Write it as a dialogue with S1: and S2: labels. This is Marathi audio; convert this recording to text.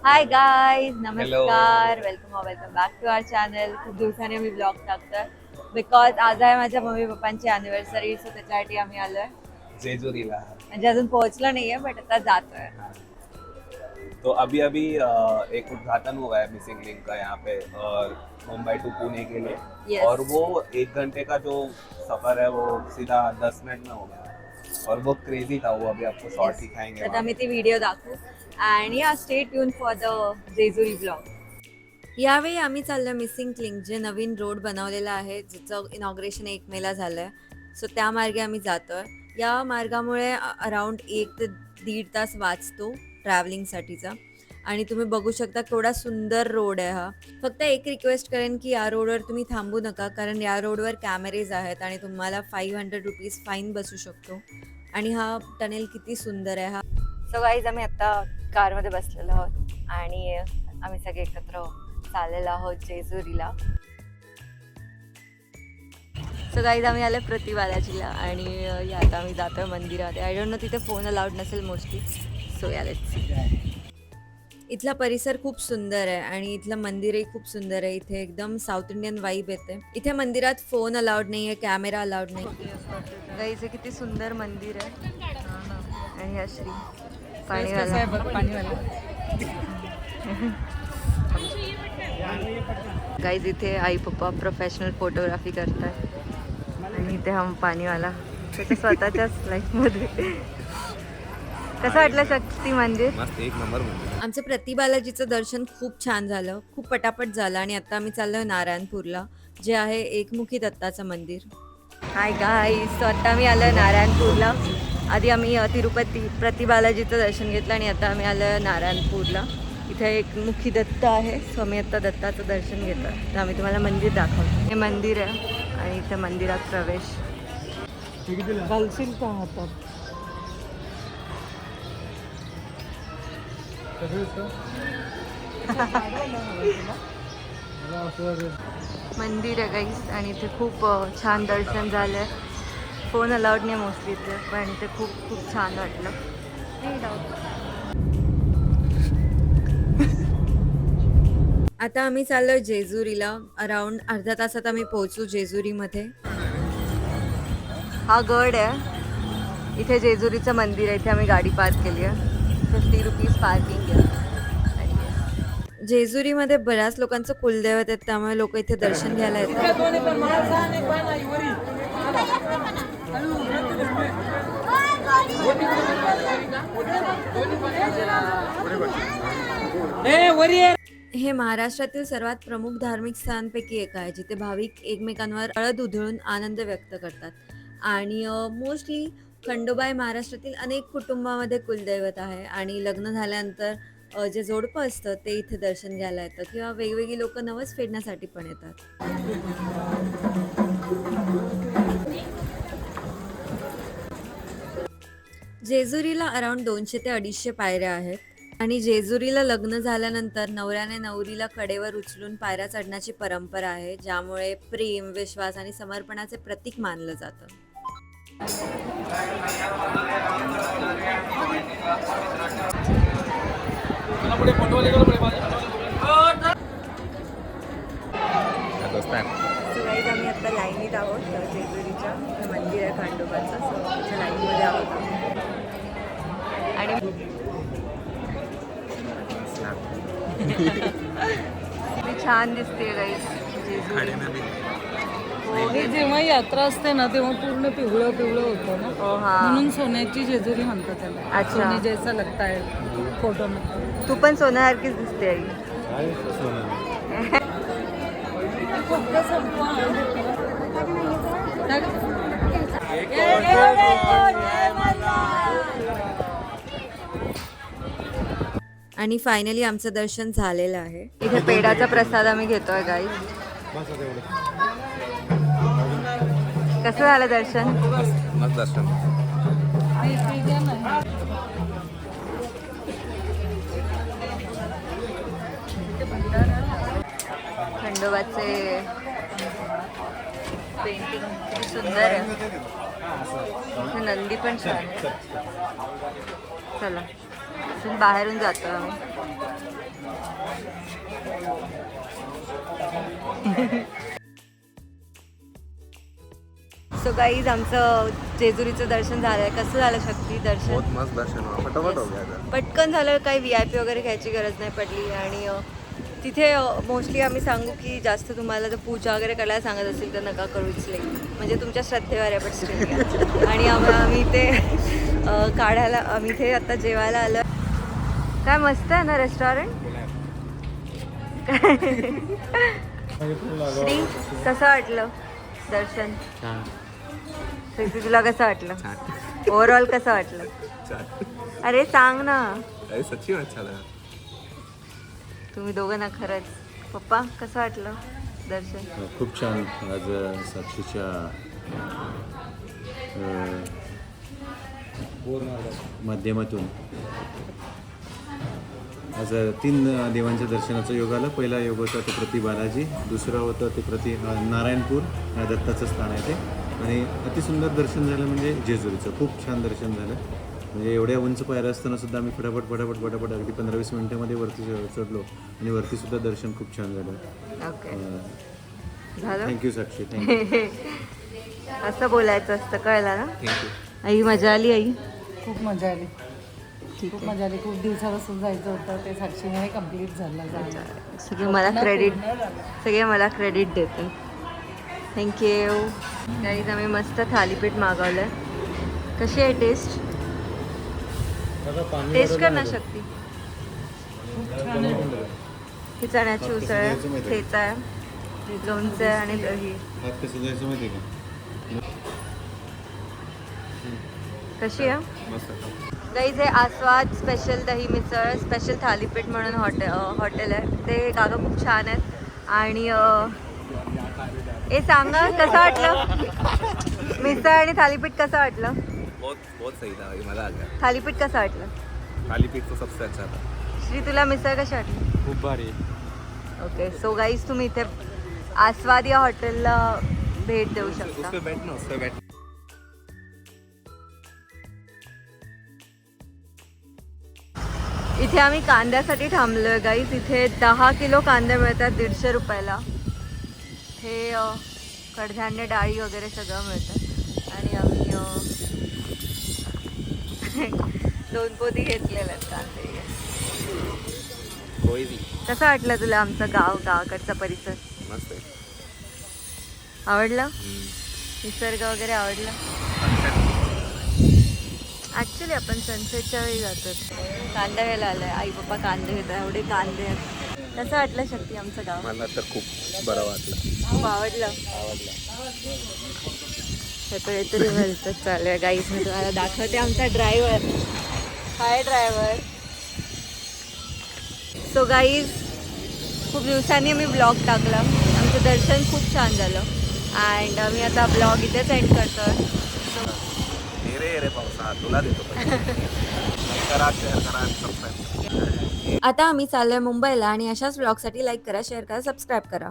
S1: हाय गाईज, नमस्कार. Welcome back to our channel. खूप दिवसांनी आम्ही ब्लॉग टाकतोय बिकॉज आज आहे माझ्या मम्मी पप्पांची अॅनिव्हर्सरी. सो त्याच्यासाठी आम्ही आलोय
S2: जेजुरीला.
S1: म्हणजे अजून पोहोचलो नाहीये बट आता जातोय.
S2: तो अभी अभी एक उद्घाटन हुआ है मिसिंग लिंक का यहाँ पे मुंबई टू पुणे के लिए.
S1: Yes.
S2: और वो 1 घंटे का जो सफर है वो सीधा 10 मिनट में हो गया और वो क्रेजी था. वो अभी आपको शॉर्ट दिखाएंगे.
S1: तर आम्ही ती व्हिडिओ दाखवू आणि या stay tune for the Jejuri blog. यावेळी आम्ही चाललो मिसिंग लिंक, जे नवीन रोड बनवलेला आहे ज्याचं इनॉग्रेशन 1 मेला झालंय. सो त्या मार्गे आम्ही जातोय. या मार्गामुळे अराउंड 1 ते 1.5 तास वाचतो ट्रॅव्हलिंगसाठीचा. आणि तुम्ही बघू शकता केवढा सुंदर रोड आहे हा. फक्त एक रिक्वेस्ट करेन की या रोडवर तुम्ही थांबू नका, कारण या रोडवर कॅमेरेज आहेत आणि तुम्हाला 500 रुपीज फाईन बसू शकतो. आणि हा टनेल किती सुंदर आहे हा. सो गाईज, आम्ही आता कारमध्ये बसलेलो आहोत आणि आम्ही सगळे एकत्र चाललेलो आहोत जेजुरीला. सो गाईज, आम्ही आलो प्रति बालाजीला आणि आता आम्ही जातोय मंदिरात. आय डोंट नो, तिथे फोन अलाउड नसेल मोस्टली. सो या लेट्स सी. इथला परिसर खूप सुंदर आहे आणि इथलं मंदिरही खूप सुंदर आहे. इथे एकदम साऊथ इंडियन वाईब येते. इथे मंदिरात फोन अलाउड नाही आहे, कॅमेरा अलाउड नाही. गाईज, हे किती सुंदर मंदिर आहे. आणि हा श्री पाणीवाला. गाईज, इथे आई पप्पा प्रोफेशनल फोटोग्राफी करतात आणि इथे हा पाणीवाला त्याच्या स्वतःच्याच लाईफमध्ये. कसं वाटलं शक्ती मंदिर?
S2: मस्त, एक नंबर मंदिर.
S1: आमचं प्रति बालाजीचं दर्शन खूप छान झालं, खूप पटापट झालं. आणि आता आम्ही चाललोय नारायणपूरला, जे आहे एकमुखी दत्ताचं मंदिर. हाय गाईस, आता आम्ही आलोय नारायणपूरला. आधी आम्ही तिरुपती प्रति बालाजीचं दर्शन घेतलं आणि आता आम्ही आलोय नारायणपूरला. इथे एकमुखी दत्त आहे. सो आम्ही आता दत्ताचं दर्शन घेतो. तर आम्ही तुम्हाला मंदिर दाखवतो. हे मंदिर आहे आणि इथे मंदिरात प्रवेश.
S3: घालशील का हातात?
S1: मंदिर आहे गाईस आणि इथे खूप छान दर्शन झालंय. फोन अलाउड नाही मोस्टली इथे, पण इथे खूप खूप छान वाटलं. आता आम्ही चाललोय जेजुरीला. अराउंड अर्ध्या तासात आम्ही पोहोचू जेजुरीमध्ये. हा गड आहे. इथे जेजुरीचं मंदिर आहे. इथे आम्ही गाडी पार्क केली आहे. 50 रुपीज पार्किंग आहे. जेजुरीमध्ये बऱ्याच लोकांचं कुलदैवत आहेत, त्यामुळे लोक इथे दर्शन घ्यायला येतात. हे महाराष्ट्रातील सर्वात प्रमुख धार्मिक स्थानांपैकी एक आहे, जिथे भाविक एकमेकांवर हळद उधळून आनंद व्यक्त करतात. आणि मोस्टली खंडोबा महाराष्ट्रातील अनेक कुटुंबामध्ये कुलदैवत आहे. आणि लग्न झाल्यानंतर जे जोडपं असतं ते इथे दर्शन घ्यायला येतं, किंवा वेगवेगळी लोक नवस फेडण्यासाठी पण येतात. जेजुरीला अराउंड 200 ते 250 पायऱ्या आहेत. आणि जेजुरीला लग्न झाल्यानंतर नवऱ्याने नवरीला कडेवर उचलून पायऱ्या चढण्याची परंपरा आहे, ज्यामुळे प्रेम, विश्वास आणि समर्पणाचे प्रतीक मानलं जातं. आम्ही आता लाईनीत आहोत जेजुरीच्या. मंदिर आहे खंडोबाचं, सो त्याच्या लाईनमध्ये आहोत. आणि छान दिसते गाईस जेजुरी.
S3: हे जेव्हा यात्रा असते ना तेव्हा पूर्ण पिवळं पिवळं होतं ना. म्हणून सोन्याची जेजुरी म्हणतात त्याला.
S1: अच्छा.
S3: सोने जैसा लगता है फोटो मध्ये.
S1: तू पण सोन्यासारखीच दिसते आई. आणि फायनली आमचं दर्शन झालेलं आहे. इथे पेढाचा प्रसाद आम्ही घेतोय गाईस. कसं झालं दर्शन?
S2: मस्त दर्शन.
S1: खंडोबाचे पेंटिंग किती सुंदर आहे. नंदी पण छान आहे. चला, बाहेरून जातो आम्ही. सो गाईज आमचं जेजुरीचं दर्शन झालंय. कसं झालं शक्ती दर्शन?
S2: बहुत मस्त दर्शन हुआ, फटाफट हो गया था.
S1: पटकन झालं, काही VIP वगैरे घ्यायची गरज नाही पडली. आणि तिथे मोस्टली आम्ही सांगू की जास्त तुम्हाला जर पूजा वगैरे करायला सांगत असेल तर नका करू इथले, म्हणजे तुमच्या श्रद्धेवर आहे. पण स्ट्रीट आणि आम्ही ते काढायला, आम्ही इथे आता जेवायला आलं. काय मस्त आहे ना रेस्टॉरंट. श्री, कसं वाटलं दर्शन? श्री, तुला कसं वाटलं? ओव्हरऑल कसं वाटलं? अरे सांग ना.
S2: अरे सच्ची में अच्छा लगा.
S1: तुम्ही दोघं ना खरंच. पप्पा कसं वाटलं दर्शन?
S4: खूप छान. आज साक्षीच्या माध्यमातून आज 3 देवांच्या दर्शनाचा योग आला. पहिला योग होता ते प्रति बालाजी, दुसरं होतं ते प्रति नारायणपूर, दत्ताचं स्थान आहे ते. आणि अतिसुंदर दर्शन झालं म्हणजे जेजुरीचं. खूप छान दर्शन झालं. म्हणजे एवढ्या उंच पायऱ्या असताना सुद्धा आम्ही फटाफट अगदी 15-20 मिनिटांमध्ये वरती चढलो आणि वरती सुद्धा दर्शन खूप छान झालं.
S1: ओके, झालं.
S4: थँक्यू साक्षी, थँक्यू.
S1: असं बोलायचं असतं, कळलं ना?
S2: थँक्यू.
S1: आई मजा आली. आई
S3: खूप मजा आली.
S1: ठीक
S3: खूप
S1: आहे.
S3: मजा आली. खूप दिवसापासून जायचं होतं, ते साक्षीमुळे कम्प्लीट झालं.
S1: सगळे मला क्रेडिट देते. थँक्यू. गाईज आम्ही मस्त थालीपीठ मागवलं. कशी आहे टेस्ट? टेस्ट कर ना शक्ती. ही चण्याची उसळ आहे, ठेचा आहे, लोणचं आहे आणि दही.
S4: हात कसं जायचं माहिती आहे का?
S1: कशी आहे?
S2: मस्त.
S1: गाईज हे आस्वाद स्पेशल दही मिसळ, स्पेशल थालीपीठ म्हणून हॉटेल आहे. ते काका खूप छान आहेत. आणि हे सांगा कसं वाटलं मिसळ आणि थालीपीठ? कसं वाटलं?
S2: बहुत सही था भाई, मजा आ गया.
S1: थालीपीठ कसं वाटलं?
S2: थालीपीठ तो सबसे अच्छा था.
S1: श्री, तुला मिसळ कशी वाटली?
S4: खूप भारी.
S1: ओके, सो गाईज तुम्ही इथे आस्वाद या हॉटेलला भेट देऊ शकता.
S2: उस पे बैठना, उस पे बैठ.
S1: इथे आम्ही कांद्यासाठी थांबलोय गाईज. इथे 10 किलो कांदे मिळतात 150 रुपयाला. हे कडधान्य, डाळी वगैरे सगळं मिळतं. आणि आम्ही 2 पोती घेतलेल्या आहेत कांदे.
S2: कोई भी.
S1: कसं वाटलं तुला आमचं गावाकडचा परिसर?
S2: मस्त आहे.
S1: आवडलं? निसर्ग वगैरे आवडला? ॲक्च्युली आपण सनसेटच्या वेळी जातो. कांदा घ्यायला आलाय. आई पप्पा कांदे घेतात. एवढे कांदे आहेत. कसं वाटलं शक्ती आमचं गाव?
S2: मला तर खूप बरं वाटलं.
S1: खूप आवडलं. सगळे तरी भलतंच चालू आहे गाईस. मी तुम्हाला दाखवते आमचा ड्रायव्हर. हाय ड्रायव्हर. सो गाईज खूप दिवसांनी मी ब्लॉग टाकला. आमचं दर्शन खूप छान झालं. अँड मी आता ब्लॉग इथेच एंड करतोय.
S2: रे पावसा तुला देतो. करा, शेअर करा आणि सबस्क्राईब करा.
S1: आता आम्ही चाललोय मुंबईला आणि अशाच ब्लॉगसाठी लाईक करा, शेअर करा, सबस्क्राईब करा.